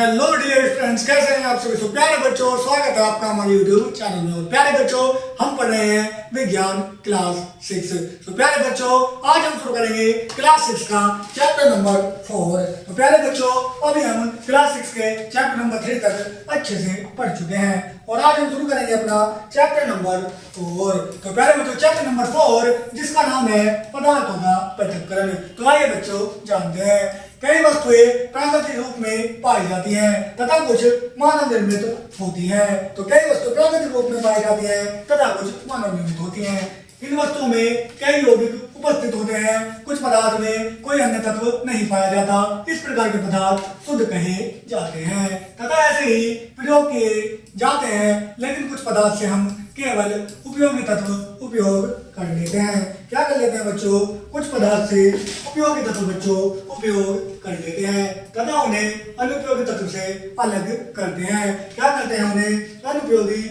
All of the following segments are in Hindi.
हेलो डियर फ्रेंड्स, कैसे हैं आप सभी। तो प्यारे बच्चों, स्वागत है आपका हमारे यूट्यूब चैनल में। और प्यारे बच्चों, हम पढ़ रहे हैं विज्ञान क्लास 6। तो प्यारे बच्चों, आज हम शुरू करेंगे क्लास 6 का चैप्टर नंबर 4। तो प्यारे बच्चों, अभी हम क्लास 6 के चैप्टर नंबर 3 तक अच्छे से पढ़ चुके हैं और आज हम शुरू करेंगे अपना चैप्टर नंबर 4। तो प्यारे बच्चों, चैप्टर नंबर 4 जिसका नाम है पदार्थों का पृथक्करण। तो आइए बच्चों, जानते हैं। कई वस्तुएं प्राकृतिक रूप में पाई जाती हैं तथा कुछ मानव निर्मित होती हैं। तो कई वस्तुएं प्राकृतिक रूप में पाई जाती हैं तथा कुछ मानव निर्मित होती हैं। इन वस्तुओं में कई यौगिक उपस्थित होते हैं। कुछ पदार्थ में कोई अन्य तत्व नहीं पाया जाता। इस प्रकार के पदार्थ शुद्ध कहे जाते हैं तथा ऐसे ही प्रयोग किए जाते हैं। लेकिन कुछ पदार्थ से हम केवल उपयोगी तत्व उपयोग कर लेते हैं। क्या कर लेते हैं बच्चों? कुछ पदार्थ से उपयोगी तत्व बच्चों उपयोग कर लेते हैं तथा उन्हें अनुपयोगी तत्व से अलग करते हैं। क्या करते हैं? उन्हें अनुपयोगी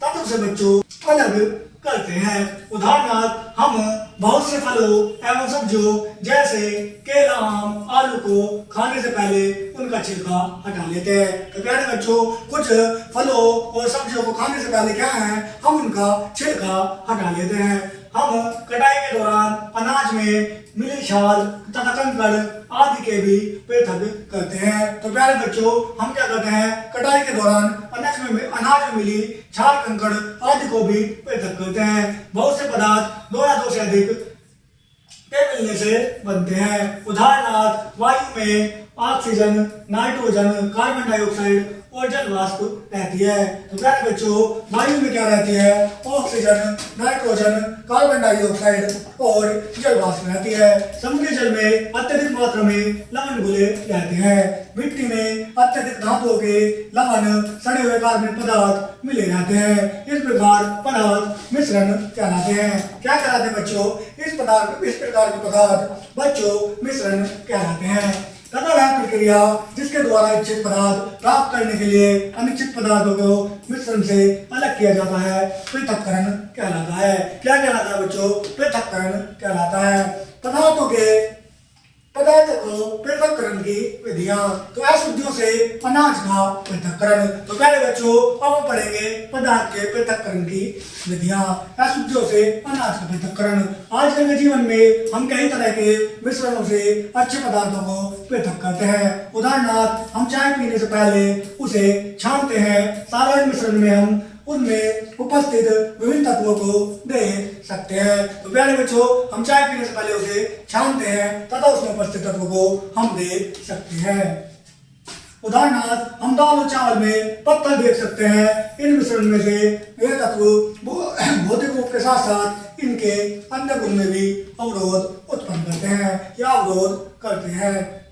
तत्व से बच्चों अलग करते हैं। उदाहरणार्थ, हम बहुत से फलों एवं सब्जियों जैसे केला, आम, आलू को खाने से पहले उनका छिलका हटा लेते हैं। तो प्यारे बच्चों, कुछ फलों और सब्जियों को खाने से पहले क्या है, हम उनका छिलका हटा लेते हैं। हम कटाई के दौरान अनाज में मिली छाल तथा कंकड़ आदि के भी पृथक करते हैं। तो प्यारे बच्चों, हम क्या करते हैं? कटाई के दौरान अनाज में मिली छाल, कंकड़ आदि को भी पृथक करते हैं। बहुत से पदार्थ दो या दो से अधिक के मिलने से बनते हैं। उदाहरणार्थ, वायु में ऑक्सीजन, नाइट्रोजन, कार्बन डाइऑक्साइड और जल वाष्प रहती है। तो प्यारे बच्चों, वायु में क्या रहती है? ऑक्सीजन, नाइट्रोजन, कार्बन डाइऑक्साइड और जल वाष्प रहती है। समुद्री जल में अत्यधिक मात्रा में लवण घुले रहते हैं। मिट्टी में अत्यधिक धातुओं के लवण, सड़े हुए कार्बनिक पदार्थ मिले रहते हैं। इस प्रकार पदार्थ मिश्रण कहलाते हैं। क्या कहलाते हैं बच्चों? इस प्रकार के पदार्थ बच्चों मिश्रण कहलाते हैं तथा वह प्रक्रिया जिसके द्वारा इच्छित पदार्थ प्राप्त करने के लिए अनिश्चित पदार्थों को मिश्रण से अलग किया जाता है पृथक्करण कहलाता है। क्या कहलाता है बच्चों? पृथक्करण कहलाता है। पदार्थों को पृथक्करण की विधियां। तो अशुद्धियों से अनाज का पृथक्करण। तो पहले बच्चों, अब हम पढ़ेंगे पदार्थ के पृथक्करण की विधियां। अशुद्धियों से अनाज का पृथक्करण। आजकल के जीवन में हम कई तरह के मिश्रणों से अच्छे पदार्थों को पृथक करते हैं। उदाहरणार्थ, हम चाय पीने से पहले उसे छानते हैं। साधारण मिश्रण में हम उनमें उपस्थित विभिन्न तत्वों को दे सकते हैं। तो प्यारे बच्चों, हम चाय पीने से पहले उसे छानते हैं तथा उसमें उपस्थित तत्वों को हम दे सकते हैं। उदाहरणार्थ, हम दाल और चावल में पत्थर देख सकते हैं। इन मिश्रण में से ये तत्व भौतिक रूप के साथ साथ इनके अन्य गुण में भी अवरोध उत्पन्न करते हैं या अवरोध करते हैं।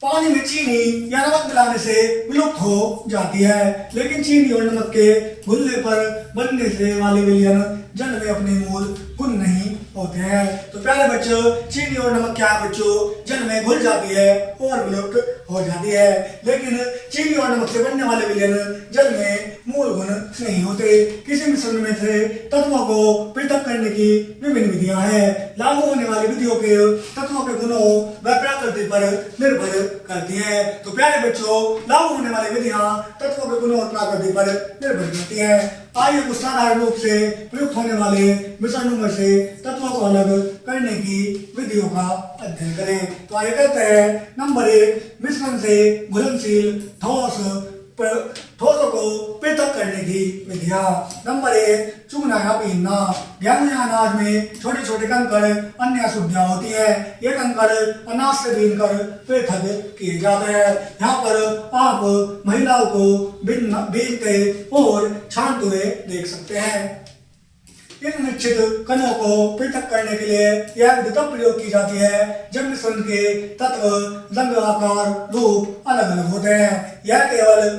पानी में चीनी या नमक मिलाने से विलुप्त हो जाती है, लेकिन चीनी और नमक के घुलने पर बनने से वाले विलयन जल में अपने मूल गुण नहीं होते हैं। तो प्यारे बच्चों, चीनी और नमक क्या है बच्चों? जल में घुल जाती है और विलुप्त हो जाती है, लेकिन चीनी और नमक से बनने वाले विलयन जल में मूल गुण नहीं होते। किसी मिश्रण में से तत्वों को पृथक करने की विभिन्न विधियां हैं। लागू होने वाली विधियों के तत्वों के गुणों व प्रकृति पर निर्भर करती है। तो प्यारे बच्चों, लागू होने वाली विधियां तत्वों के गुणों और प्रकृति पर निर्भर करती है। आइए कुछ साधारण रूप से प्रयुक्त होने वाले मिश्रणों में से तत्वों को अलग करने की विधियों का अध्ययन करें। तो आइए करते हैं। नंबर 1, मिश्रण से घुलनशील ठोसों को पृथक करने की विधियां। नंबर 1, चूना या पीसना। गेहूं या अनाज में छोटे छोटे कंकड़ अन्य अशुद्धियां होती है। ये कंकड़ अनाज से बीनकर पृथक किए जाते हैं। यहाँ पर आप महिलाओं को बीनते और छानते हुए देख सकते हैं। इन निश्चित कणों को पृथक करने के लिए यह विधि तब प्रयोग की जाती है जब मिश्रण के तत्व, रंग, आकार, रूप अलग अलग होते हैं। यह केवल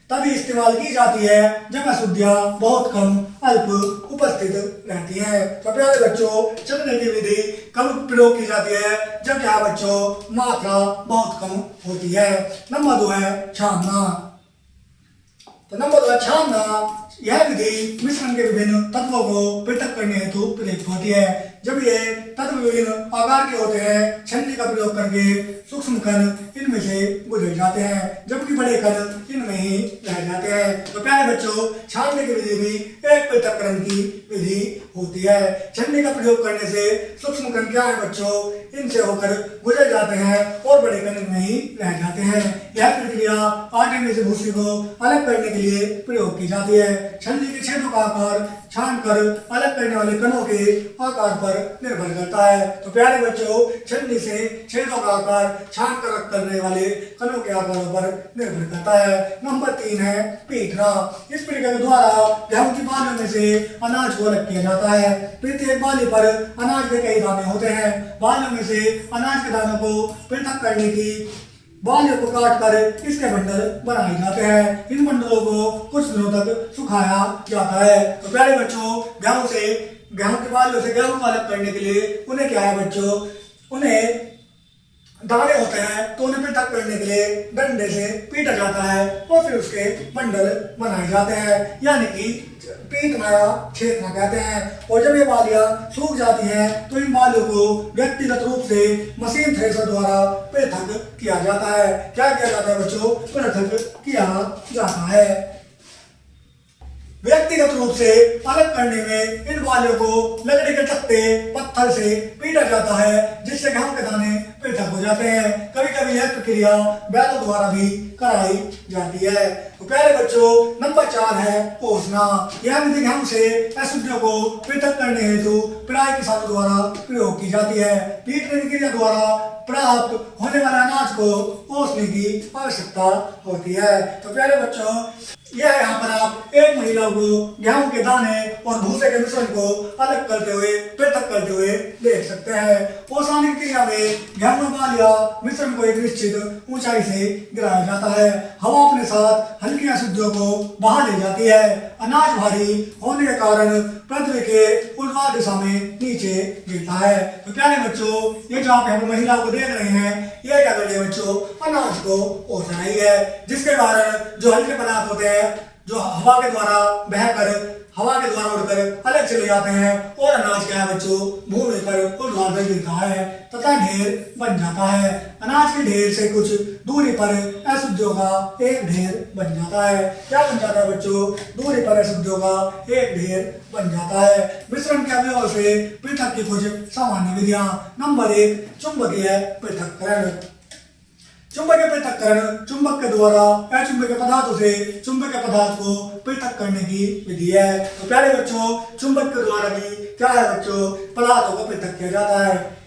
तभी इस्तेमाल की जाती है जब अशुद्धियां बहुत कम अल्प उपस्थित रहती हैं। तो प्यारे बच्चों, छानने की विधि कब प्रयोग की जाती है? जब क्या बच्चों? मात्रा बहुत कम होती है। नंबर 2 है छानना। तो नंबर 2 है छानना। यह विधि मिश्रण के विभिन्न तत्वों को पृथक करने हेतु प्रयुक्त होती है। जब ये तत्व विभिन्न आकार के होते हैं, छन्नी का प्रयोग करके सूक्ष्म कण इनमें से गुजर जाते हैं, जबकि बड़े कण इनमें ही रह जाते हैं। तो प्यारे बच्चों, छानने की विधि भी एक पृथक्करण की विधि होती है। छन्नी का प्रयोग करने से सूक्ष्म कण क्या है बच्चों, इनसे होकर गुजर जाते हैं और बड़े कण इनमें ही रह जाते हैं। यह प्रक्रिया आटे में से भूसी को अलग करने के लिए प्रयोग की जाती है। छन्नी के छेदों का आकार छानकर अलग करने वाले कणों के आकार पर निर्भर करता है। तो प्यारे बच्चों, छन्नी से छेदों का आकार छानकर अलग करने वाले कणों के आकारों पर निर्भर करता है। नंबर 3 है पीटना। इस प्रक्रिया के द्वारा गेहूं की बालियों में से अनाज को अलग किया जाता है। प्रत्येक बाली पर अनाज के कई दाने होते हैं। बालियों में से अनाज के दानों को पृथक करने की बालियों को काट कर इसके बंडल बनाए जाते हैं। इन बंडलों को कुछ दिनों तक सुखाया जाता है। तो प्यारे बच्चों, गेहूं की बालियों से गेहूं को अलग करने के लिए उन्हें क्या है बच्चों, उन्हें दाने होते हैं, तो उन्हें पृथक करने के लिए डंडे से पीटा जाता है और फिर उसके बंडल बनाए जाते हैं, यानी कि पीटना या छेदना कहते हैं। और जब ये बालियां सूख जाती हैं तो इन बालियों को व्यक्तिगत रूप से मशीन थ्रेशर द्वारा पृथक किया जाता है। क्या किया जाता है बच्चों, पृथक किया जाता है। व्यक्तिगत रूप से अलग करने में इन बालियों को लकड़ी के तख्ते पत्थर से पीटा जाता है, जिससे गेहूं के दाने पृथक हो जाते हैं। कभी कभी यह प्रक्रिया बैलों द्वारा भी कराई जाती है। तो प्यारे बच्चों, नंबर 4 है पोसना। यह विधि गेहूं से अशुद्धियों को पृथक करने हेतु प्राय किसानों द्वारा प्रयोग की जाती है। पीटने की क्रिया द्वारा प्राप्त होने वाले अनाज को पोसने की आवश्यकता होती है। तो प्यारे बच्चों, यह यहाँ पर आप एक महिला को गेहूं के दाने और भूसे के मिश्रण को अलग करते हुए पृथक करते हुए देख सकते हैं। पोषण की क्रिया में गेहूं बालियां मिश्रण को एक निश्चित ऊंचाई से गिराया जाता है। हवा अपने साथ हल्की अशुद्धियों को बहा ले जाती है। अनाज भारी होने के कारण पृथ्वी के ऊर्ध्वाधर दिशा में नीचे गिरता है। तो प्यारे बच्चों, ये जो आप यहाँ पर महिलाओं को देख रहे हैं, ये क्या कर रही है बच्चों, अनाज को पोस रही है, जिसके कारण जो हल्के पदार्थ होते हैं जो हवा के द्वारा उड़कर अलग चले जाते हैं और अनाज क्या है बच्चों, भूमि पर ऊर्ध्वाधर गिरता है तथा ढेर बन जाता है। अनाज के ढेर से कुछ दूरी पर अशुद्धियों का एक ढेर बन जाता है। क्या बन जाता है बच्चों, दूरी पर अशुद्धियों का एक ढेर बन जाता है। मिश्रण के अवयवों से पृथक की कुछ सामान्य विधियां। नंबर 1, चुंबकीय पृथक्करण। चुंबकीय पृथक्करण चुंबक के द्वारा अचुंबकीय पदार्थों से चुंबकीय पदार्थ को पृथक करने की विधि है। तो प्यारे बच्चों, चुंबक के द्वारा भी क्या है बच्चों, पदार्थों को पृथक किया जाता है।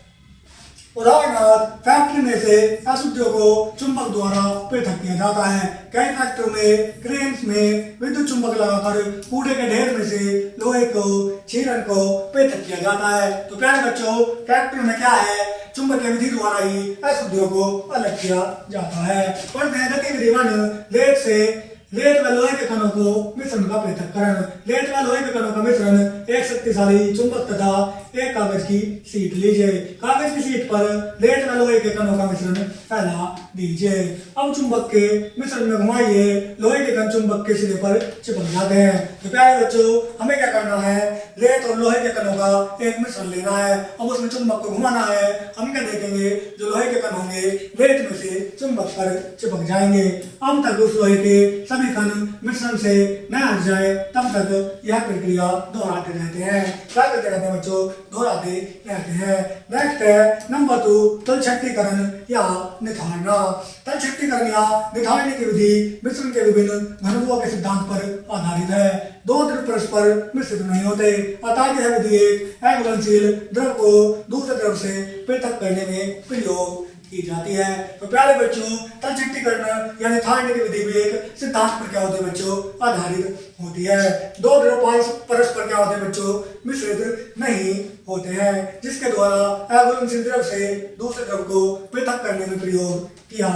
उदाहरणार्थ, फैक्ट्री में से अशुद्धियों को चुंबक द्वारा पृथक किया जाता है। कई फैक्ट्रियों में क्रेन्स में विद्युत चुंबक लगाकर कूड़े के ढेर में से लोहे को छीलन को पृथक किया जाता है। तो प्यारे बच्चों, फैक्ट्री में क्या है, चुंबकीय विधि द्वारा ही अशुद्धियों को अलग किया जाता है। पढ़ते हैं गतिविधि 1, रेत व लोहे के कणों को मिश्रण का पृथक्करण। रेत व लोहे के कणों का मिश्रण एक शक्तिशाली चुंबक तथा एक कागज की शीट लीजिए। कागज की शीट पर रेत व लोहे के कणों का मिश्रण फैला दीजिए। अब चुंबक के मिश्रण में घुमाइए। लोहे के कण चुंबक के सिरे पर चिपक जाते हैं। तो प्यारे बच्चों, हमें क्या करना है, रेत और लोहे के कणों का एक मिश्रण लेना है। अब उसमें चुंबक को घुमाना है। हम क्या देखेंगे, जो लोहे के कण होंगे रेत में से चुंबक पर चिपक जाएंगे। अब तक उस लोहे के सभी कण मिश्रण से न हट जाए तब तक यह प्रक्रिया दोहराते रहते हैं। क्या करते रहते हैं बच्चों, दोहराते रहते हैं। नेक्स्ट है नंबर 2, तलछट्टीकरण या निथारना। तलछट्टीकरण या निथारने की विधि मिश्रण के विभिन्न घनत्वों के सिद्धांत पर आधारित है। दो द्रव परस्पर मिश्रित नहीं होते, अतः यह विधि एक अघुलनशील द्रव को दूसरे द्रव से पृथक करने में प्रयोग की जाती है। तो प्यारे बच्चों, तलछट्टीकरण या निथारने की विधि भी एक सिद्धांत पर क्या होती है बच्चों, आधारित होती है। दो द्रव परस्पर क्या होते हैं बच्चों, मिश्रित नहीं होते हैं, जिसके द्वारा अघुलनशील द्रव से दूसरे द्रव को पृथक करने में प्रयोग किया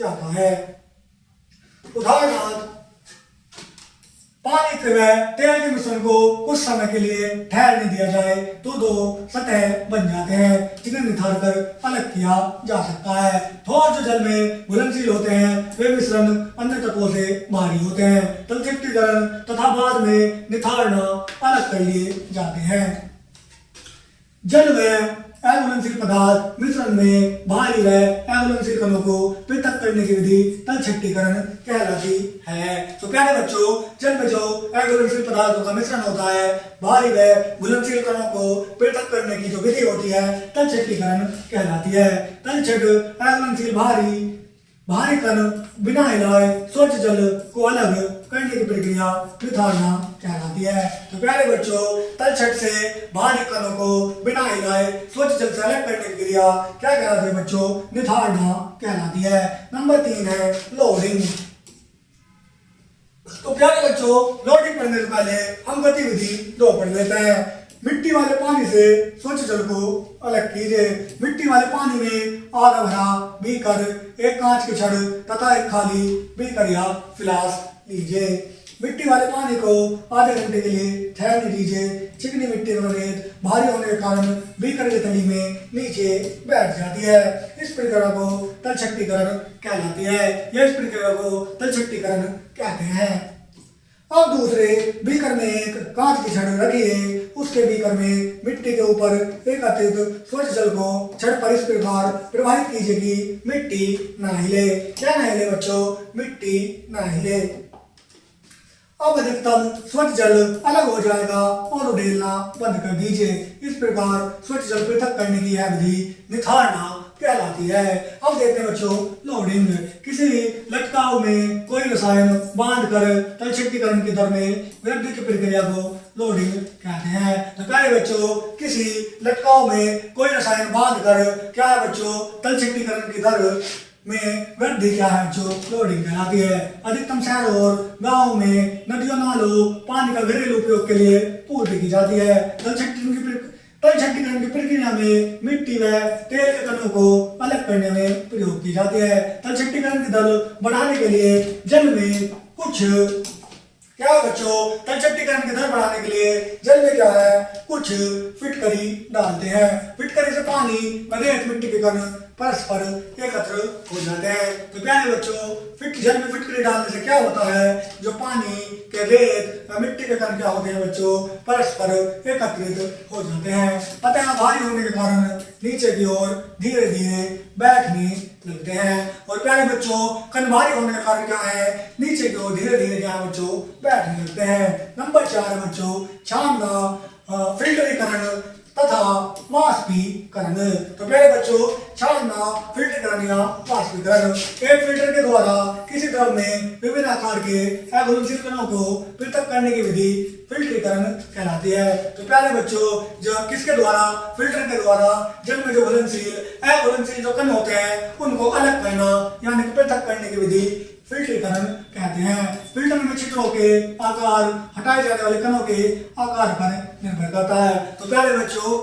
जाता है। उदाहरणार्थ, पानी के व तेल के मिश्रण को कुछ समय के लिए ठहरने दिया जाए तो दो सतह बन जाते हैं जिन्हें निथार कर अलग किया जा सकता है। ठोस जो जल में घुलनशील होते हैं वे मिश्रण अन्य तत्वों से भारी होते हैं। तलछटकीकरण तथा बाद में निथारना अलग कर लिए जाते हैं। जल व अघुलनशील पदार्थ मिश्रण में भारी व अघुलनशील कणों को पृथक करने की विधि तलछटकीकरण कहलाती है। तो प्यारे बच्चों, जल में जो अघुलनशील पदार्थों का मिश्रण होता है, भारी व घुलनशील कणों को पृथक करने की जो विधि होती है तलछटकीकरण कहलाती है। तलछट अघुलनशील भारी कण बिना हिलाए स्वच्छ जल को अलग करने की प्रक्रिया निथारना कहलाती है। तो प्यारे बच्चों, तलछट से भारी कणों को बिना हिलाए स्वच्छ जल से अलग करने की क्रिया क्या कहलाती है बच्चों? निथारना कहलाती है। नंबर 3 है लोडिंग। तो प्यारे बच्चों, लोडिंग पढ़ने से पहले हम गतिविधि 2 पढ़ लेते हैं। मिट्टी वाले पानी से स्वच्छ जल को अलग कीजिए। मिट्टी वाले पानी में आधा भरा बीकर, एक कांच की छड़ तथा एक खाली बीकर या फिलास लीजिए। मिट्टी वाले पानी को आधे घंटे के लिए ठहरने दीजिए। चिकनी मिट्टी का रेत भारी होने के कारण बीकर की तली में नीचे बैठ जाती है। इस प्रक्रिया को तलछटकीकरण कहलाती है। यह इस प्रक्रिया को तलछटकीकरण कहते हैं। अब दूसरे बीकर में एक कांच की छड़ रखिए। उसके बीकर में मिट्टी के ऊपर एकत्रित स्वच्छ जल को छड़ पर इस प्रकार प्रवाहित कीजिए कि मिट्टी न हिले। क्या न हिले बच्चों? मिट्टी न हिले। अब अधिकतम स्वच्छ जल अलग हो जाएगा और उड़ेलना बंद कर दीजिए। इस प्रकार स्वच्छ जल पृथक करने की यह विधि निथारना कहलाती है। अब देखते हैं बच्चों लोडिंग। किसी लटकाव में कोई रसायन बांधकर तलछटकीकरण की दर में वृद्धि की प्रक्रिया को लोडिंग कहते हैं। तो प्यारे बच्चों, किसी लटकाव में कोई रसायन बांधकर क्या है बच्चों? तलछटकीकरण की दर में वृद्धि क्या है बच्चों? लोडिंग कहलाती है। अधिकतम शहरों और गाँव में नदियों नालों पानी का घरेलू उपयोग के लिए पूर्ति की जाती है। तलछटकीकरण की प्रक्रिया में मिट्टी व तेल के कणों को अलग करने में प्रयोग की जाती है। तलछटकीकरण की दर बढ़ाने के लिए जल में कुछ क्या है बच्चों? तलछटकीकरण की दर बढ़ाने के लिए जल में क्या है? कुछ फिटकरी डालते हैं। फिटकरी से पानी व रेत मिट्टी के कण परस्पर एकत्र हो जाते हैं। तो प्यारे बच्चों, जल में फिटकरी डालने से क्या होता है? जो पानी के रेत व मिट्टी के कण क्या होते हैं बच्चों? परस्पर एकत्रित हो जाते हैं। अतः भारी होने के कारण नीचे की ओर धीरे धीरे बैठने लगते हैं। और प्यारे बच्चों, कण भारी होने के कारण क्या है? नीचे की ओर धीरे धीरे क्या है बच्चों? बैठने लगते हैं। नंबर 4 है बच्चों छानना, फिल्टरीकरण तथा वाष्पीकरण। तो प्यारे बच्चों, छानना, फिल्टरीकरण या वाष्पीकरण एक फिल्टर के द्वारा किसी द्रव में विभिन्न आकार के अघुलनशील कणों को पृथक करने की विधि फिल्टरीकरण कहलाती है। तो प्यारे बच्चों, जो किसके द्वारा? फिल्टर के द्वारा जल में जो अघुलनशील जो कण होते हैं उनको अलग करना यानी पृथक करने की विधि फिल्टरीकरण कहते हैं। फिल्टर में छिद्रों के आकार हटाए जाने वाले कणों के आकार पर निर्भर करता है। तो प्यारे बच्चों,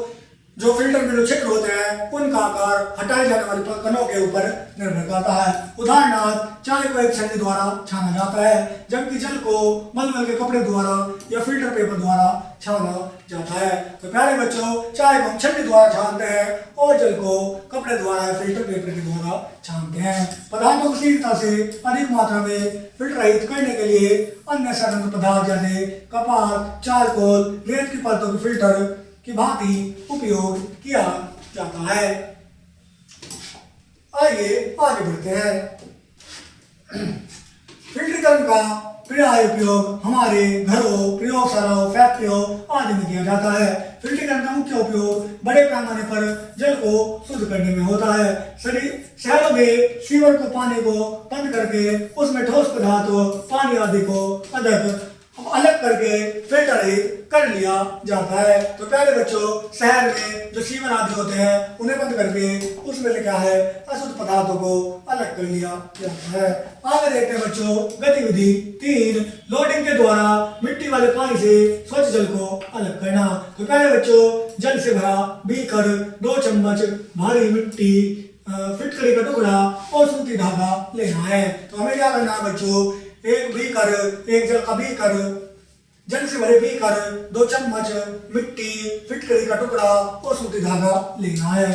जो फिल्टर में जो छिद्र होते हैं उनका आकार हटाए जाने वाले कणों के ऊपर निर्भर करता है। उदाहरणार्थ, चाय को एक छन्नी द्वारा छाना जाता है, जबकि जल को मलमल के कपड़े द्वारा या फिल्टर पेपर द्वारा छाना जाता है। तो प्यारे बच्चों, चाय को हम छन्नी द्वारा छानते हैं और जल को कपड़े द्वारा या फिल्टर पेपर के द्वारा छानते हैं। पदार्थों को शीघ्रता से अधिक मात्रा में फिल्टराइज करने के लिए अन्य सरल पदार्थ जैसे कपास, चारकोल, रेत की परतों के फिल्टर की भांति उपयोग किया जाता है। आइए आगे बढ़ते हैं। फिल्टरीकरण का पर्याय उपयोग हमारे घरों, प्रयोगशालाओं, फैक्ट्रियों आदि में किया जाता है। फिल्टरीकरण का मुख्य उपयोग बड़े पैमाने पर जल को शुद्ध करने में होता है। शहरों में सीवर को पानी को बंद करके उसमें ठोस पदार्थों, पानी आदि को अलग करके फिल्टरिंग कर लिया जाता है। तो प्यारे बच्चों, शहर में जो सीवर आदि होते हैं उन्हें बंद करके उसमें से क्या है? अशुद्ध पदार्थों को अलग कर लिया जाता है। आगे देखते हैं बच्चों गतिविधि 3, लोडिंग के द्वारा मिट्टी वाले पानी से स्वच्छ जल को अलग करना। तो प्यारे बच्चों, जल से भरा बीकर, 2 चम्मच भारी मिट्टी, फिटकरी का टुकड़ा और सूती धागा लेना है। तो हमें क्या करना है बच्चों? एक जल का बीकर, जल से भरे बीकर, 2 चम्मच मिट्टी, फिटकरी का टुकड़ा और सूती धागा लेना है।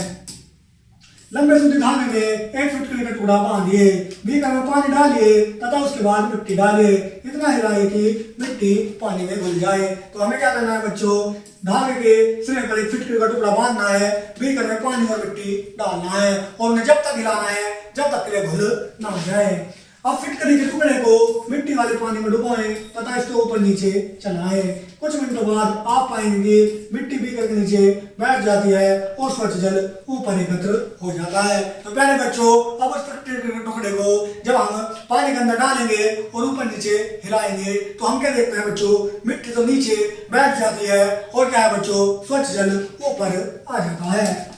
लंबे सूती धागे में 1 फिटकरी का टुकड़ा बांधिए, बीकर में पानी डालिए तथा उसके बाद मिट्टी डालिए। इतना हिलाइए कि मिट्टी पानी में घुल जाए। तो हमें क्या करना है बच्चों, धागे के सिरे पर 1 फिटकरी का टुकड़ा बांधना है, बीकर में पानी और मिट्टी डालना है और उन्हें जब तक हिलाना है जब तक के लिए घुल ना जाए। अब फिटकरी के टुकड़े को मिट्टी वाले पानी में डुबोएं तथा इसके ऊपर नीचे चलाएं। कुछ मिनटों बाद आप पाएंगे मिट्टी बीकर के नीचे बैठ जाती है और स्वच्छ जल ऊपर एकत्र हो जाता है। तो प्यारे बच्चों, अब उस फिटकरी के टुकड़े को जब हम पानी के अंदर डालेंगे और ऊपर नीचे हिलाएंगे तो हम क्या देखते हैं बच्चों, मिट्टी तो नीचे बैठ जाती है और क्या है बच्चों, स्वच्छ जल ऊपर आ जाता है।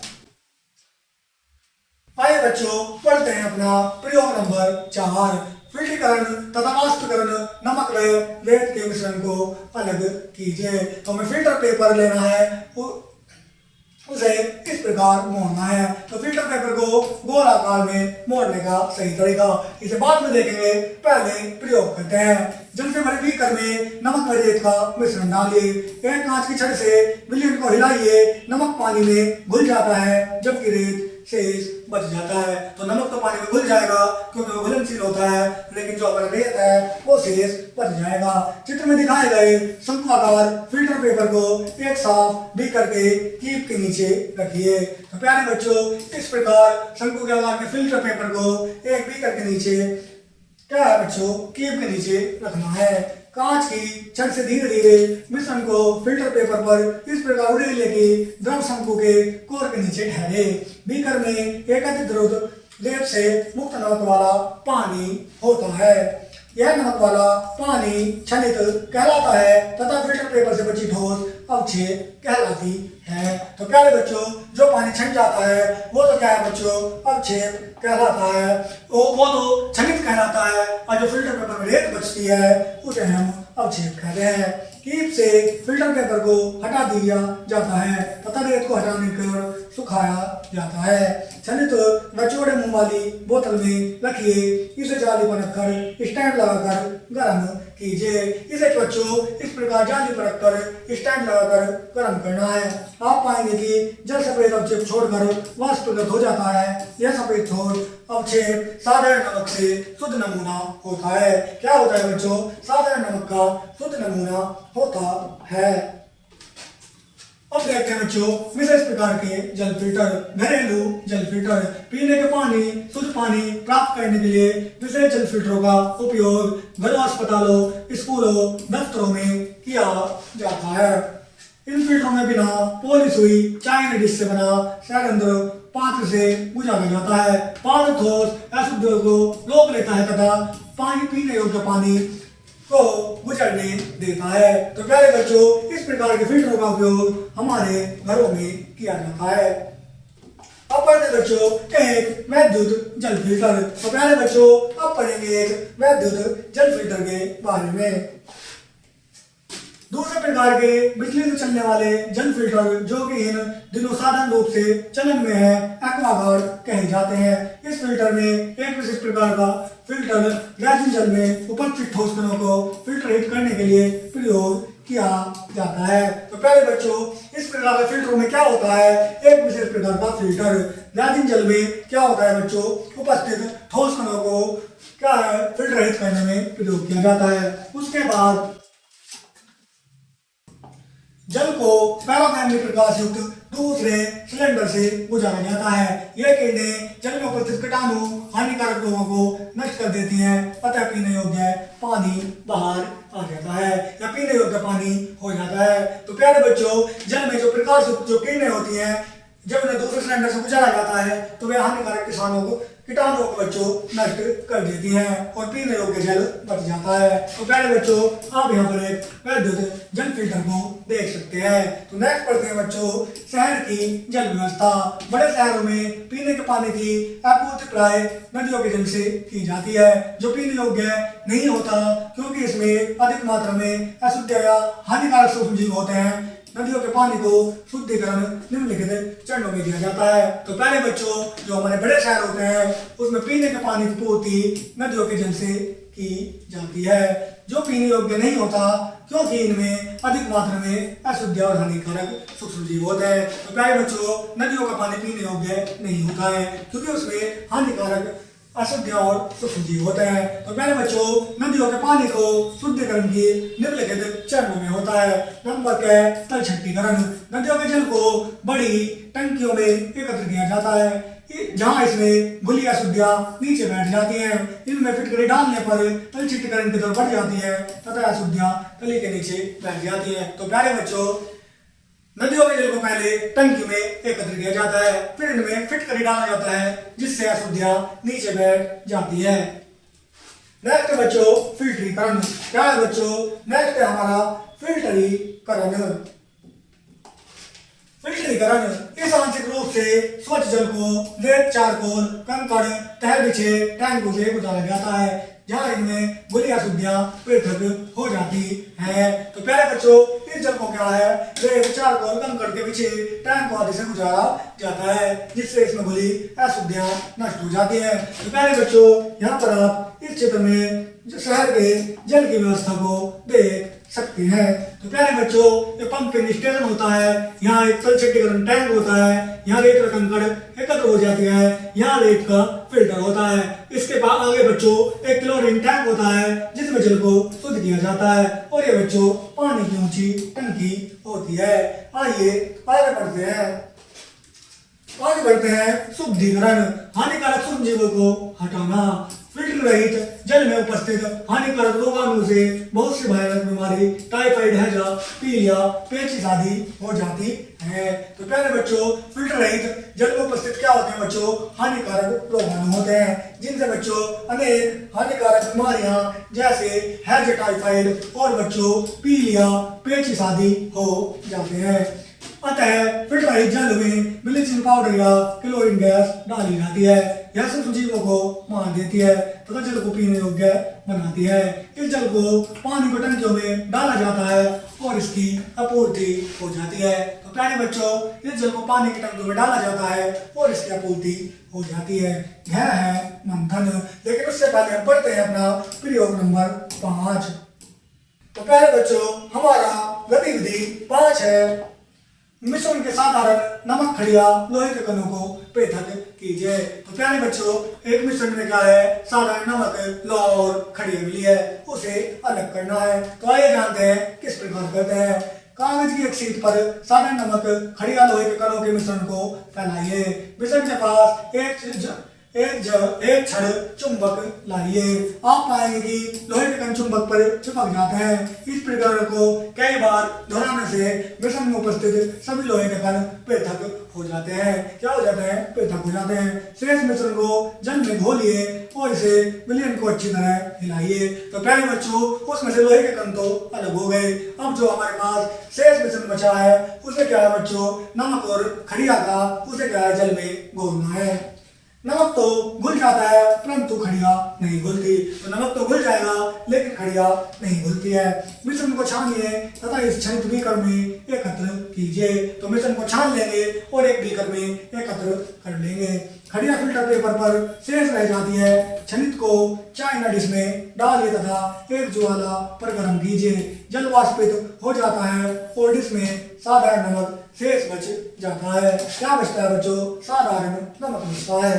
आइए बच्चों, पढ़ते हैं अपना प्रयोग नंबर 4, फिल्टरीकरण तथा वाष्पीकरण नमक व रेत के मिश्रण को अलग कीजिए। तो हमें फिल्टर पेपर लेना है, उसे इस प्रकार मोड़ना है। तो फिल्टर पेपर को गोल आकार में मोड़ने का सही तरीका इसे बाद में देखेंगे, पहले प्रयोग करते हैं। जल से भरे बीकर में नमक व रेत का मिश्रण डालिए, एक कांच की छड़ से विलयन को हिलाइए। नमक पानी में घुल जाता है जबकि रेत शेष बच जाता है। तो नमक तो पानी में घुल जाएगा क्योंकि वो घुलनशील होता है, लेकिन जो हमारा रेत है वो शेष बच जाएगा। चित्र में दिखाए गए शंकुआकार फिल्टर पेपर को एक साफ बीकर के कीप के नीचे रखिए। तो प्यारे बच्चों, इस प्रकार शंकु के आकार के फिल्टर पेपर को एक बीकर के नीचे क्या है बच्चों, कीप के नीचे रखना है। कांच की छड़ से धीरे धीरे मिश्रण को फिल्टर पेपर पर इस प्रकार उड़ेलिए कि द्रव शंकु के कोर के नीचे ठहरे। बीकर में एकत्रित रेत से मुक्त नमक वाला पानी होता है। यह नमक वाला पानी क्षनित कहलाता है तथा फिल्टर पेपर से बची ठोस अवक्षेप कहलाती है। तो प्यारे बच्चों, जो पानी छन जाता है वो तो क्या है बच्चों, अवक्षेप कहलाता है, वो तो क्षनित कहलाता है, और जो फिल्टर पेपर में रेत बचती है उसे हम अवक्षेप कहते हैं। कीप से फिल्टर पेपर को हटा दिया जाता है तथा रेत को हटाने कर सुखाया जाता है। क्षनित व चौड़े मुंह वाली बोतल में रखिए, इसे जाली पर रखकर स्टैंड लगाकर गर्म कीजिए। इसे बच्चों इस प्रकार जाली पर रखकर स्टैंड लगाकर गर्म करना है। आप पाएंगे कि जल सफेद अवक्षेप छोड़कर वाष्पीकृत हो जाता है। यह सफेद ठोस अवक्षेप साधारण नमक से शुद्ध नमूना होता है। क्या होता है बच्चों, साधारण नमक का शुद्ध नमूना होता है। अब देखते हैं बच्चों विशेष प्रकार के जल फिल्टर। घरेलू जल फिल्टर, पीने के पानी शुद्ध पानी प्राप्त करने के लिए विशेष जल फिल्टरों का उपयोग घरों, अस्पतालों, स्कूलों, दफ्तरों में किया जाता है। इन फिल्टरों में बिना पॉलिश हुई चाइना डिश से बना सैलंद्र पात्र से गुजारा जाता है। पात्र ठोस अशुद्धियों को रोक लेता है तथा पानी पीने योग्य पानी को गुजरने देता है। तो प्यारे बच्चों, इस प्रकार के फिल्टरों का उपयोग हमारे घरों में किया जाता है। अब पढ़ते बच्चों एक वैद्युत जल फिल्टर। तो प्यारे बच्चों, अब पढ़ेंगे एक वैद्युत जल फिल्टर के बारे में। दूसरे प्रकार के बिजली से चलने वाले जल फिल्टर जो कि इन दिनों साधारण रूप से चलन में है, एक्वागार्ड कहे जाते हैं। इस फिल्टर में एक विशेष प्रकार का फिल्टर रेजिन जल में उपस्थित ठोस कणों को फिल्टरेट करने के लिए प्रयोग किया जाता है। तो प्यारे बच्चों, इस प्रकार के फिल्टरों में क्या होता है, एक विशेष प्रकार का फिल्टर रेजिन जल में क्या होता है बच्चों, उपस्थित ठोस कणों को क्या है फिल्टरेट करने में प्रयोग किया जाता है। उसके बाद जल को पैराकाइनेटिक प्रकाश युक्त दूसरे सिलेंडर से गुजारा जाता है। यह किरणें जल में उपस्थित कीटाणु हानिकारक लोगों को नष्ट कर देती हैं, अतः पीने योग्य पानी बाहर आ जाता है या पीने योग्य पानी हो जाता है। तो प्यारे बच्चों, जल में जो प्रकाश युक्त जो किरणें होती हैं, जब उन्हें दूसरे सिलेंडर से गुजारा जाता है तो वे हानिकारक कीटाणुओं को बच्चों नष्ट कर देती हैं और पीने योग्य जल बच जाता है। तो प्यारे बच्चों, आप यहाँ पर एक वैद्युत जल फिल्टर को देख सकते हैं। तो नेक्स्ट पढ़ते हैं बच्चों शहर की जल व्यवस्था। बड़े शहरों में पीने के पानी की आपूर्ति प्राय नदियों के जल से की जाती है, जो पीने योग्य नहीं होता क्योंकि इसमें अधिक मात्रा में अशुद्ध या हानिकारक सूक्ष्म जीव होते हैं। नदियों के पानी को शुद्धिकरण निम्नलिखित चरणों में दिया जाता है। तो पहले बच्चों, जो हमारे बड़े शहर होते हैं उसमें पीने के पानी की पूर्ति नदियों के जल से की जाती है। जो पीने योग्य नहीं होता, क्योंकि इनमें अधिक मात्रा में अशुद्ध और हानिकारक सूक्ष्म जीव होते हैं। तो प्यारे बच्चों, नदियों का पानी पीने योग्य नहीं होता है, क्योंकि उसमें हानिकारक अशुद्ध और सूक्ष्म जीव होते हैं। तो प्यारे बच्चों, नदियों के पानी को शुद्धिकरण की निम्नलिखित चरणों में होता है। नंबर है तल छट्टीकरण। नदियों के जल को बड़ी टंकियों में एकत्र किया जाता है, जहाँ इसमें घुली अशुद्धियां नीचे बैठ जाती हैं। इनमें फिटकरी डालने पर तल छट्टीकरण की दर बढ़ जाती है तथा अशुद्धियां तली के नीचे बैठ जाती है। तो प्यारे बच्चों, नदियों के जल को पहले टंकी में एकत्र किया जाता है, फिर इनमें फिटकरी डाला जाता है, जिससे अशुद्धियां नीचे बैठ जाती है। नेक्स्ट बच्चों, फिल्टरीकरण। प्यारे बच्चों, नेक्स्ट है हमारा फिल्टरीकरण। फिल्टरीकरण इस आंशिक रूप से स्वच्छ जल को रेत, चारकोल, कंकड़, तहल बिछे टैंकों से गुजारा जाता है, जहाँ इनमें घुली अशुद्धियां पृथक हो जाती है। तो प्यारे बच्चों, इस जल को क्या है, रेत, चारकोल, कंकड़ के पीछे टैंक आदि से गुजारा जाता है, जिससे इसमें घुली अशुद्धियां नष्ट हो जाती है। तो प्यारे बच्चों, यहाँ पर आप इस चित्र में शहर के जल की व्यवस्था को देख सकते हैं। तो प्यारे बच्चों, ये पंपिंग स्टेशन होता है, यहाँ एक तल छट्टीकरण टैंक होता है, यहाँ रेत और कंकड़ एकत्र हो जाती है, यहाँ रेत का फिल्टर होता है। इसके बाद आगे बच्चों एक क्लोरीन टैंक होता है, जिसमें जल को शुद्ध किया जाता है, और ये बच्चों पानी की ऊंची टंकी होती है। आइए आगे बढ़ते हैं शुद्धिकरण। हानिकारक सूक्ष्म जीवों को हटाना। फिल्टर रहित जल में उपस्थित हानिकारक रोगाणु से बहुत सी भयानक बीमारी, टाइफाइड, हैजा, पीलिया, पेचिश आदि हो जाती है। तो प्यारे बच्चों, फिल्टर रहित जल में उपस्थित क्या होते हैं बच्चों, हानिकारक रोगाणु होते हैं, जिनसे बच्चों अनेक हानिकारक बीमारियां जैसे हैजा, टाइफाइड और बच्चों पीलिया, पेचिश आदि हो जाते हैं। अतः फिल्टर रहित जल में ब्लीचिंग पाउडर या क्लोरीन गैस डाली जाती है। यह सूक्ष्म जीवों को मार देती है तथा जल को पीने योग्य बनाती है। इस जल को पानी को टंकियों में डाला जाता है और इसकी आपूर्ति हो जाती है। तो प्यारे बच्चों, इस जल को पानी की टंकियों में डाला जाता है और इसकी आपूर्ति हो जाती है। यह है मंथन। लेकिन उससे पहले हम पढ़ते हैं अपना प्रयोग नंबर 5। तो प्यारे बच्चों, हमारा गतिविधि 5 है। मिश्रण के साधारण नमक खड़िया लोहे के कणों को पृथक कीजिए। तो प्यारे बच्चों, एक मिश्रण में क्या है, साधारण नमक, लोहा और खड़िया मिली है, उसे अलग करना है। तो आइए जानते हैं किस प्रकार करते हैं। कागज की एक शीट पर साधारण नमक, खड़िया लोहे के कणों के मिश्रण को फैलाइए। मिश्रण के पास एक छड़ चुंबक लाइए। आप पाएंगे कि लोहे के कण चुंबक पर चिपक जाते हैं। इस प्रक्रिया को कई बार दोहराने से मिश्रण में उपस्थित सभी लोहे के कण पृथक हो जाते हैं। क्या हो जाते हैं, पृथक हो जाते हैं। शेष मिश्रण को जल में घोलिए और इसे विलयन को अच्छी तरह हिलाइए। तो प्यारे बच्चों, उसमें से लोहे के कण तो अलग हो गए। अब जो हमारे पास शेष मिश्रण बचा है, उसे क्या है बच्चों, नमक और खड़िया का, उसे क्या है, जल में घोलना है। नमक तो घुल जाता है, परंतु खड़िया नहीं घुलती। तो नमक तो घुल जाएगा, लेकिन खड़िया नहीं घुलती है। मिश्रण को छानिए तथा इस क्षणित बीकर में एकत्र कीजिए। तो मिश्रण को छान लेंगे और एक बीकर में एकत्र कर लेंगे। खड़िया फिल्टर पेपर पर शेष रह जाती है। क्षणित को चाइना डिश में डालिए तथा एक ज्वाला पर गर्म कीजिए। जल वाष्पित हो जाता है और डिश में साधारण नमक शेष बच जाता है। क्या बचता है बच्चों, साधारण नमक बचता है।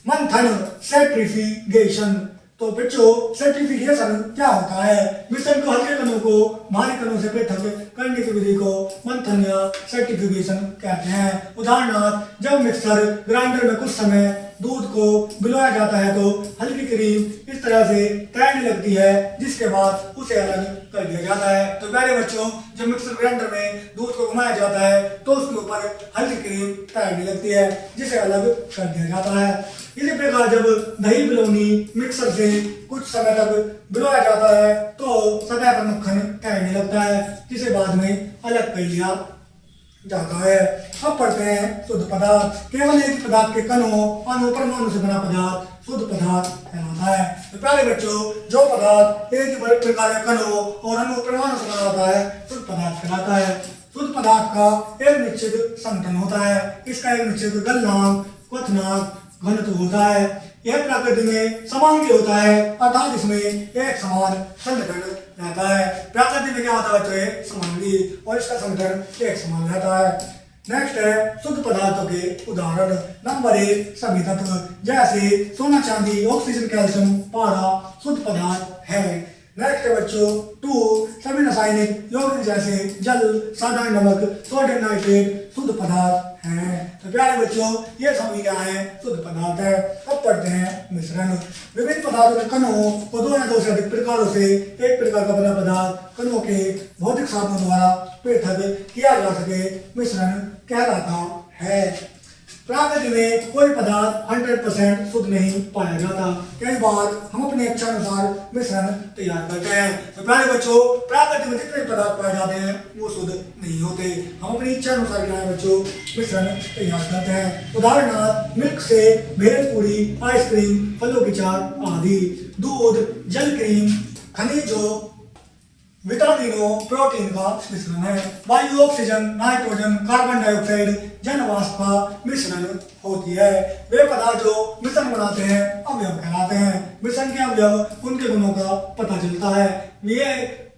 मंथन, सेट्रिफिकेशन। तो बच्चों, सेट्रिफिकेशन क्या होता है, मिश्रण को हल्के कणों को भारी कणों से पृथक करने की विधि को मंथन या सेट्रिफिकेशन कहते हैं। उदाहरणार्थ, जब मिक्सर ग्राइंडर में कुछ समय दूध को भिगोया जाता है तो हल्की क्रीम इस तरह से तैरने लगती है, जिसके बाद उसे अलग कर दिया जाता है। तो प्यारे बच्चों, जब मिक्सर ग्राइंडर में दूध को घुमाया जाता है तो उसके ऊपर हल्की क्रीम तैरने लगती है, जिसे अलग कर दिया जाता है। इसी प्रकार जब दही बिलोनी मिक्सर से कुछ समय तक भिगोया जाता है तो सतह पर मक्खन तैरने लगता है, जिसे बाद में अलग कर लिया जाता है। अब पढ़ते हैं शुद्ध पदार्थ। केवल एक पदार्थ के कणों, अणु, परमाणु से बना पदार्थ शुद्ध पदार्थ कहलाता है। तो प्यारे बच्चों, जो पदार्थ एक ही प्रकार के कणों और अणु, परमाणु से बना होता है, शुद्ध पदार्थ कहलाता है। शुद्ध पदार्थ का एक निश्चित संगठन होता है। इसका एक निश्चित गलनांक, क्वथनांक, घनत्व होता है। यह प्रकृति में समांगी होता है, अर्थात इसमें एक समान संगठन रहता है। प्रकृति में क्या होता है बच्चों, समांगी, और इसका संगठन एक समान रहता है। नेक्स्ट है शुद्ध पदार्थों के उदाहरण। नंबर 1 सभी तत्व, जैसे सोना, चांदी, ऑक्सीजन, कैल्शियम, पारा शुद्ध पदार्थ है। नेक्स्ट है बच्चों 2 सभी रासायनिक यौगिक, जैसे जल, साधारण नमक, सोडियम नाइट्रेट शुद्ध पदार्थ हैं। तो प्यारे बच्चों ये सभी क्या है, शुद्ध पदार्थ है। अब पढ़ते हैं मिश्रण। विभिन्न पदार्थों के कणों को दो या दो से अधिक प्रकारों से एक प्रकार का बना पदार्थ कणों के भौतिक साधनों द्वारा पृथक किया जा सके मिश्रण कहलाता है। प्रकृति में कोई पदार्थ 100% शुद्ध नहीं पाया जाता। कई बार हम अपने इच्छानुसार मिश्रण तैयार करते हैं। तो प्यारे बच्चों प्रकृति में जितने पदार्थ पाए जाते हैं वो शुद्ध नहीं होते। हम अपनी इच्छानुसार क्या है बच्चों, मिश्रण तैयार करते हैं। उदाहरणार्थ मिल्क से भेलपूरी, आइसक्रीम, फलों की चाट आदि। दूध, जल क्रीम, खनिजों, विटामिनों, प्रोटीन का मिश्रण है। वायु, ऑक्सीजन, नाइट्रोजन, कार्बन डाइऑक्साइड, जल वाष्प का मिश्रण होती है। वे पदार्थ जो मिश्रण बनाते हैं अवयव कहलाते हैं। मिश्रण के अवयव उनके गुणों का पता चलता है। ये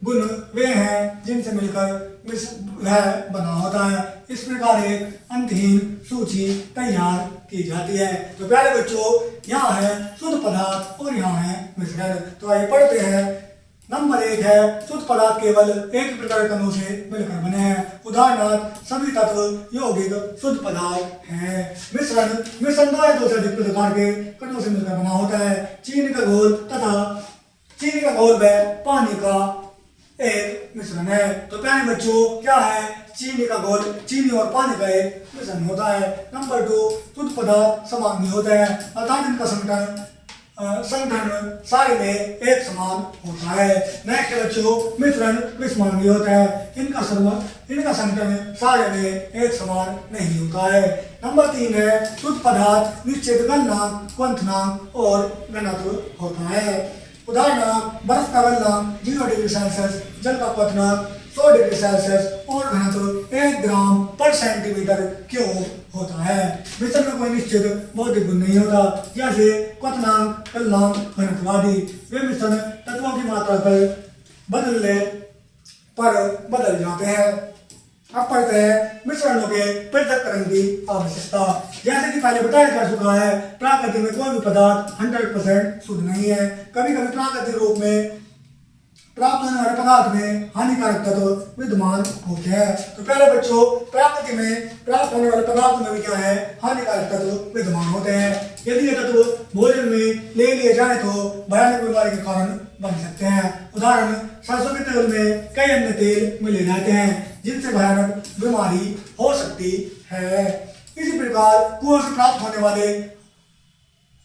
गुण वे हैं जिनसे मिलकर वह बना होता है। इस प्रकार एक अंतहीन सूची तैयार की जाती है। तो प्यारे बच्चों यहाँ है शुद्ध पदार्थ और यहाँ है मिश्रण। तो आइए पढ़ते हैं। नंबर 1 है शुद्ध पदार्थ केवल एक प्रकार के कणों से मिलकर बने हैं। उदाहरणार्थ सभी तत्व यौगिक शुद्ध पदार्थ हैं। मिश्रण दो या दो से अधिक प्रकार के कणों से मिलकर बना होता है। चीनी का घोल तथा चीनी का घोल व पानी का एक मिश्रण है। तो प्यारे बच्चों क्या है, चीनी का घोल, चीनी और पानी का एक मिश्रण होता है। नंबर 2 शुद्ध पदार्थ समांगी होते हैं, अर्थात इनका संगठन सारे में एक समान होता है। नेक्स्ट बच्चों मिश्रण विषमांगी होता है, इनका संगठन सारे में एक समान नहीं होता है। नंबर 3 है शुद्ध पदार्थ निश्चित गलनांक, क्वथनांक और घनत्व होता है। उदाहरणार्थ बर्फ का गलनांक 0 डिग्री सेल्सियस, जल का क्वथनांक 100 डिग्री सेल्सियस और घनत्व 1 ग्राम पर सेंटीमीटर क्यूब होता है। मिश्रण में कोई निश्चित भौतिक गुण नहीं होता, जैसे क्वथनांक, गलनांक, घनत्व आदि। वे मिश्रण तत्वों की मात्रा पर बदल जाते हैं। अब पढ़ते हैं मिश्रणों के पृथक्करण की आवश्यकता। जैसे कि पहले बताया जा चुका है प्रकृति में कोई भी पदार्थ 100% शुद्ध नहीं है। कभी कभी प्राकृतिक रूप में प्राप्त होने वाले पदार्थ में हानिकारक तत्व विद्यमान होते हैं। तो प्यारे बच्चों प्रकृति में प्राप्त होने वाले पदार्थ में भी क्या है, हानिकारक तत्व विद्यमान होते हैं। यदि ये तत्व भोजन में ले लिए जाए तो भयानक बीमारी के कारण बन सकते हैं। उदाहरण सरसों के तेल में कई अन्य तेल मिले रहते हैं जिनसे भयानक बीमारी हो सकती है। इसी प्रकार कुओं से प्राप्त होने वाले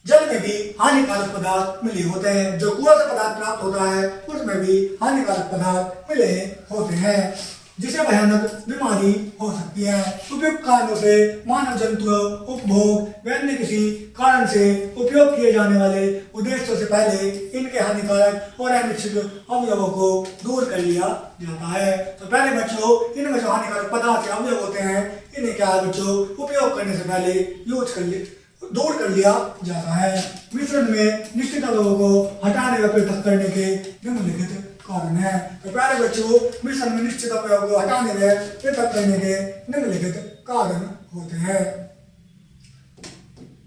जल में भी हानिकारक पदार्थ मिले होते हैं। जो कुआं से पदार्थ प्राप्त होता है उसमें भी हानिकारक पदार्थ मिले होते हैं जिसे भयानक बीमारी हो सकती है। उपयुक्त कारणों से मानव जंतु उपभोग व अन्य किसी कारण से उपयोग किए जाने वाले उद्देश्यों से पहले इनके हानिकारक और अनिश्चित अवयवों को दूर कर लिया जाता है। तो पहले बच्चों इनमें जो हानिकारक पदार्थ के अवयव होते हैं इन्हें क्या है बच्चों, उपयोग करने से पहले दूर कर लिया जाता है। मिश्रण में निश्चित अवयवों को हटाने व पृथक करने के निम्नलिखित कारण है। तो प्यारे बच्चों मिश्रण में निश्चित अवयवों को हटाने व पृथक करने के निम्नलिखित कारण होते हैं।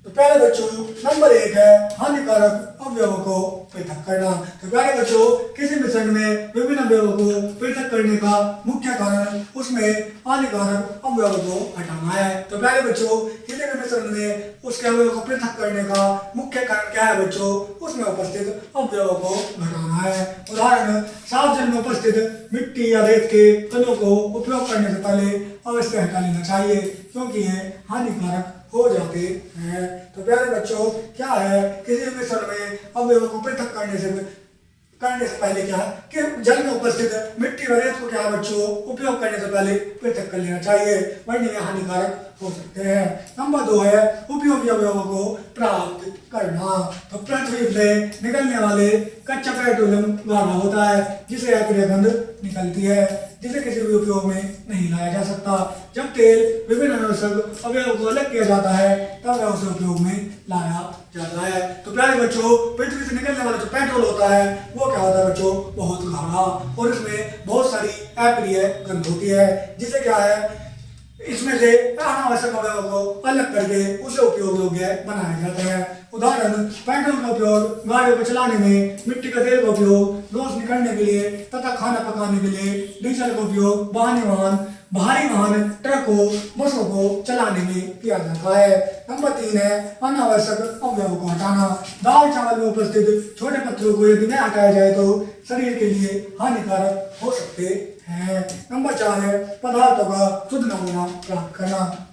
तो प्यारे बच्चों नंबर 1 है हानिकारक अवयवों को पृथक करना। तो प्यारे बच्चों किसी मिश्रण में विभिन्न अवयवों को पृथक करने का मुख्य कारण उसमें हानिकारक अवयवों को हटाना है। तो प्यारे बच्चों किसी भी मिश्रण में उसके अवयवों को पृथक करने का मुख्य कारण क्या है बच्चों, उसमें उपस्थित अवयवों को घटाना है। उदाहरण साफ जल में उपस्थित मिट्टी या रेत के कणों को उपयोग करने से पहले अवश्य हटा लेना चाहिए क्योंकि ये हानिकारक हो जाते हैं। तो प्यारे बच्चों क्या है, किसी भी मिश्रण में अवयवों को पृथक करने से पहले क्या है कि जल में उपस्थित मिट्टी व रेत को क्या है बच्चों उपयोग करने से पहले पृथक कर लेना चाहिए, वरना ये हानिकारक हो सकते हैं। नंबर 2 है उपयोगी अवयवों को प्राप्त करना। तो पृथ्वी से निकलने वाले कच्चा पेट्रोलियम गाढ़ा होता है जिसे अक्रिय गंध निकलती है। जिसे किसी भी उपयोग में नहीं लाया जा सकता। जब तेल विभिन्न अनावश्यक अवयवों को अलग किया जाता है तब वह उसे उपयोग में लाया जाता है। तो प्यारे बच्चों, पृथ्वी से निकलने वाला जो पेट्रोल होता है वो क्या होता है बच्चों, बहुत गाढ़ा, और इसमें बहुत सारी अप्रिय गंध होती है, जिसे क्या है इसमें से अनावश्यक अवयवों को अलग करके उसे उपयोग योग्य बनाया जाता है। उदाहरण, पेट्रोल का उपयोग गाड़ियों को चलाने में, मिट्टी का तेल का उपयोग रोज निकलने के लिए तथा खाना पकाने के लिए, डीजल का उपयोग भारी वाहन ट्रकों बसों को चलाने में किया जाता है। नंबर 3 है अनावश्यक अवयवों को हटाना। दाल चावल में उपस्थित छोटे पत्थरों को यदि न हटाया जाए तो शरीर के लिए हानिकारक हो सकते हैं। नंबर 4 है पदार्थों का शुद्ध नमूना प्राप्त करना।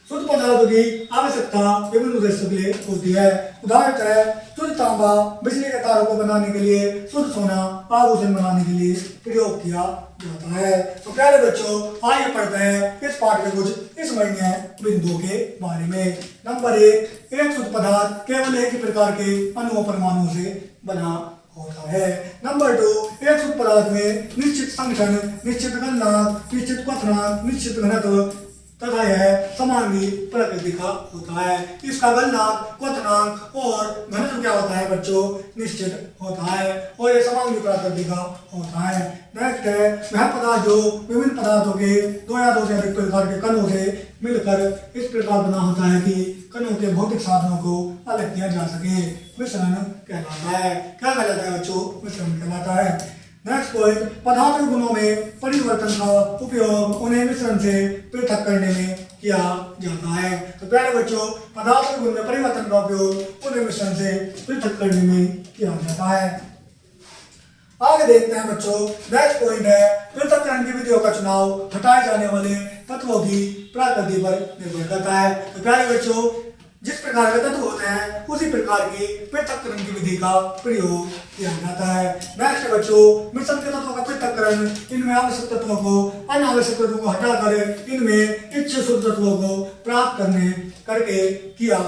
शुद्ध पदार्थों की आवश्यकता विभिन्न उद्देश्यों के लिए होती है। उदाहरण है शुद्ध तांबा बिजली के तारों को बनाने के लिए, शुद्ध सोना आभूषण बनाने के लिए प्रयोग किया जाता है। तो प्यारे बच्चों, आइए पढ़ते हैं इस पाठ में कुछ इस महीने बिंदुओं के बारे में। नंबर 1, एक शुद्ध पदार्थ केवल एक ही प्रकार के अणुओं परमाणुओं से बना होता है। नंबर 2, एक शुद्ध पदार्थ में निश्चित संगठन, निश्चित गलनांक, निश्चित क्वथनांक, निश्चित घनत्व तथा यह समांगी प्रकृति का होता है। इसका गलनांक, क्वथनांक और घनत्व क्या होता है बच्चों, निश्चित होता है, और यह समांगी प्रकृति का होता है। नेक्स्ट है वह पदार्थ जो विभिन्न पदार्थों के 2 या 2 से अधिक प्रकार के कणों से मिलकर इस प्रकार बना होता है कि कणों के भौतिक साधनों को अलग किया जा सके, मिश्रण कहलाता है। क्या कहलाता है बच्चों, मिश्रण कहलाता है। नेक्स्ट पॉइंट, पदार्थ के गुणों में परिवर्तन का उपयोग उन्हें मिश्रण से पृथक करने में किया जाता है। तो प्यारे बच्चों, पदार्थ के गुण में परिवर्तन का उपयोग उन्हें मिश्रण से पृथक करने में किया जाता है। आगे देखते हैं बच्चों, नेक्स्ट पॉइंट है पृथक्करण की विधियों का चुनाव हटाए जाने वाले तत्वों की प्रकृति पर निर्भर करता है। तो प्यारे बच्चों, जिस प्रकार के तत्व होते हैं उसी प्रकार की पृथक्करण की विधि का प्रयोग किया जाता है। नेक्स्ट बच्चों, मिश्रण के तत्वों का पृथक्करण इनमें आवश्यक तत्वों को अनावश्यक तत्वों को हटाकर इनमें इच्छित शुद्ध तत्वों को प्राप्त करके किया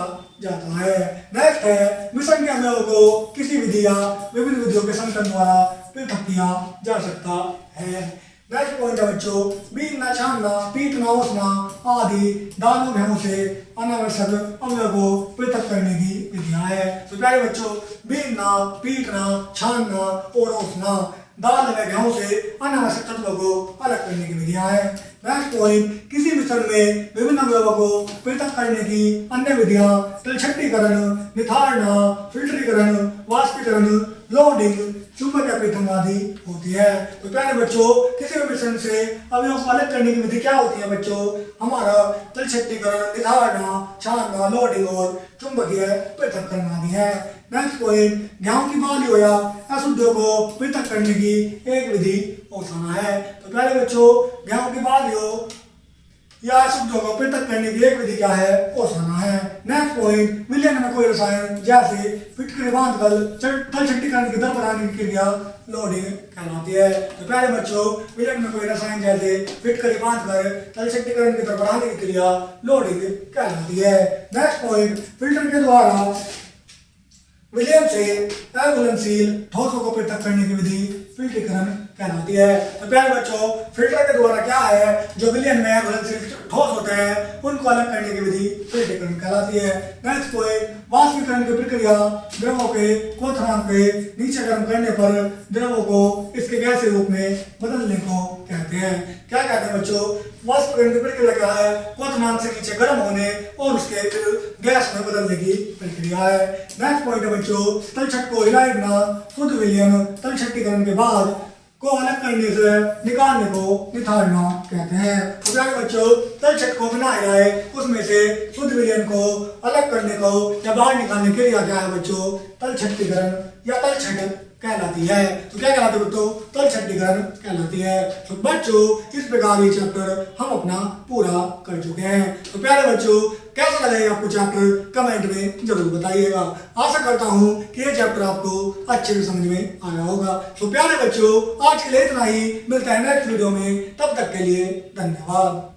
जाता है। नेक्स्ट है मिश्रण के अवयवों को किसी विधि या विभिन्न विधियों के संगठन द्वारा पृथक किया जा सकता है। नेक्स्ट पॉइंट है बच्चों, बीनना, छानना, पीटना, उसना आदि दालों गेहूं से अनावश्यक अवयव को पृथक करने की विधियां है। तो प्यारे बच्चों, बीनना, पीटना, छानना और उसना दाल व गेहूं से अनावश्यक तत्वों को अलग करने की विधियां है। नेक्स्ट पॉइंट, किसी मिश्रण में विभिन्न अवयवों को पृथक करने की अन्य विधियां तलछट्टीकरण, निथारना, फिल्टरीकरण, वाष्पीकरण, लोडिंग, चुंबक पृथन आदि होती है। तो प्यारे बच्चों, किसी भी मिश्रण से अवयवों को अलग करने की विधि क्या होती है बच्चों, हमारा तलछट्टीकरण, निथारना, छानना, लोडिंग और चुंबकीय पृथक्करण आदि है। नेक्स्ट पॉइंट, गेहूं की बालियों या अशुद्धियों को पृथक करने की एक विधि ओसाना है। तो प्यारे बच्चों, गेहूं की बालियों या अशुद्धियों को पृथक करने की एक विधि क्या है, ओसाना है। नेक्स्ट पॉइंट, विलयन में कोई रसायन जैसे फिटकरी बांधकर तलछट्टीकरण की दर बढ़ाने की क्रिया लोडिंग कहलाती है। तो प्यारे बच्चों, विलयन में कोई रसायन जैसे फिटकरी बांधकर तलछट्टीकरण की दर बढ़ाने की क्रिया लोडिंग कहलाती है। नेक्स्ट पॉइंट, फिल्टर के द्वारा विलयन से अघुलनशील ठोसों को पृथक करने की विधि फिल्टरीकरण कहलाती है। तो प्यारे बच्चों, फिल्टर के द्वारा क्या है, जो विलयन में अघुलनशील ठोस होते हैं उनको अलग करने की विधि फिल्टरीकरण कहलाती है। नेक्स्ट पॉइंट, वाष्पीकरण की प्रक्रिया द्रवों के क्वथनांक के नीचे गर्म करने पर द्रवों को इसके गैसीय रूप में बदलने को कहते हैं। क्या कहते हैं बच्चों, वाष्पीकरण की प्रक्रिया क्या है, क्वथनांक से नीचे गर्म होने और उसके फिर गैस में बदलने की प्रक्रिया है। नेक्स्ट पॉइंट है बच्चों, तलछट को हिलाए बिना शुद्ध विलयन तलछट्टीकरण के बाद को अलग करने से निकालने को निथारना कहते हैं। तो प्यारे बच्चों, तलछट को बिना हिलाए उसमें से शुद्ध विलयन को अलग करने को या बाहर निकालने के लिए क्या है बच्चों, तलछट्टीकरण या तलछट कहलाती है। तो क्या कहलाती है बच्चों, तलछट्टीकरण कहलाती है। तो बच्चों, इस प्रकार ये चैप्टर हम अपना पूरा कर चुके हैं। तो प्यारे बच्चों, कैसा लगा आपको चैप्टर कमेंट में जरूर बताइएगा। आशा करता हूँ कि ये चैप्टर आपको अच्छे से समझ में आया होगा। तो प्यारे बच्चों, आज के लिए इतना ही, मिलता है नेक्स्ट वीडियो में, तब तक के लिए धन्यवाद।